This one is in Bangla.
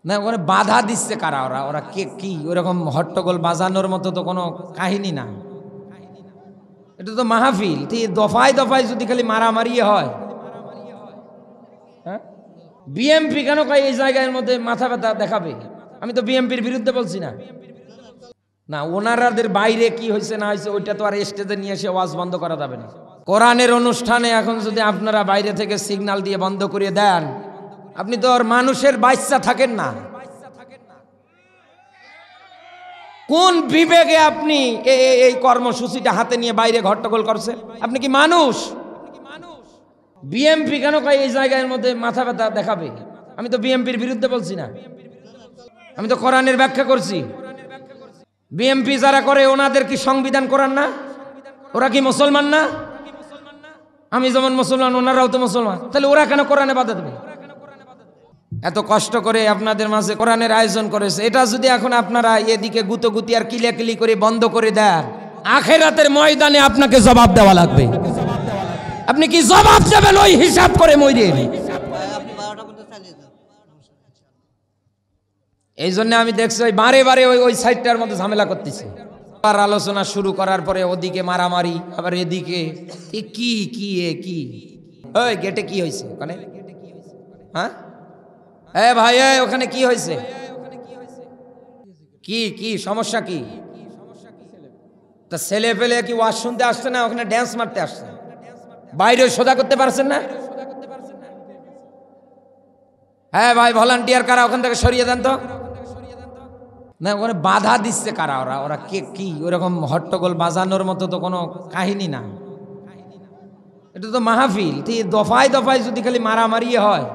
না ওখানে বাধা দিচ্ছে কারা? ওরা ওরা কে কি ওরকম হট্টগোল বাজানোর মতো তো কোনো কাহিনী না। এটা তো মাহফিল, দফায় দফায় যদি খালি মারামারি হয়। হ্যাঁ, বিএমপি কেন কয় এই জায়গার মধ্যে মাথা ব্যথা দেখাবে? আমি তো বিএমপির বিরুদ্ধে বলছি না। না, ওনারাদের বাইরে কি হয়েছে না হয়েছে ওইটা তো আর স্টেজে নিয়ে এসে ওয়াজ বন্ধ করা যাবে না। কোরআনের অনুষ্ঠানে এখন যদি আপনারা বাইরে থেকে সিগন্যাল দিয়ে বন্ধ করে দেন, আপনি তো আর মানুষের বাচ্চা থাকেন না। কোন বিবেকে আপনি এই কর্মসূচিটা হাতে নিয়ে বাইরে ঘট্টগোল করছে? আপনি কি মানুষ? বিএমপি কেন কয় এই জায়গার মধ্যে মাথা ব্যথা দেখাবে? আমি তো বিএমপির বিরুদ্ধে বলছি না। আমি তো কোরআনের ব্যাখ্যা করছি। বিএমপি যারা করে ওনাদের কি সংবিধান কোরআন না? ওরা কি মুসলমান না? আমি যেমন মুসলমান ওনারাও তো মুসলমান, তাহলে ওরা কেন কোরআনে বাধা দেবে? এত কষ্ট করে আপনাদের মাঝে কোরআনের আয়োজন করেছে, এটা যদি এখন আপনারা এদিকে গুতোগুতি আর কিলাকিলি করে বন্ধ করে দেন, আখিরাতের ময়দানে আপনাকে জবাব দেওয়া লাগবে। আপনি কি জবাব দেবেন ওই হিসাব করে মইরেন? এই জন্য আমি দেখছি ওই বারে বারে ওই সাইডটার মধ্যে ঝামেলা করতেছে। আর আলোচনা শুরু করার পরে ওদিকে মারামারি, আবার এদিকে কি কি কি ওই গেটে কি হয়েছে ওখানে? হ্যাঁ ভাই ওখানে কি হয়েছে? কি কি সমস্যা কি? তা ছেলে পেলে কি ওয়াজ শুনতে আসছে না ওখানে ড্যান্স মারতে আসছে? বাইরে সোজা করতে পারছেন না? হ্যাঁ ভাই, ভলান্টিয়ার কারা ওখান থেকে সরিয়ে দেন তো। না ওখানে বাধা দিচ্ছে কারা? ওরা ওরা কে কি ওরকম হট্টগোল বাজানোর মতো তো কোনো কাহিনী না। এটা তো মাহফিল, দফায় দফায় যদি খালি মারামারি হয়।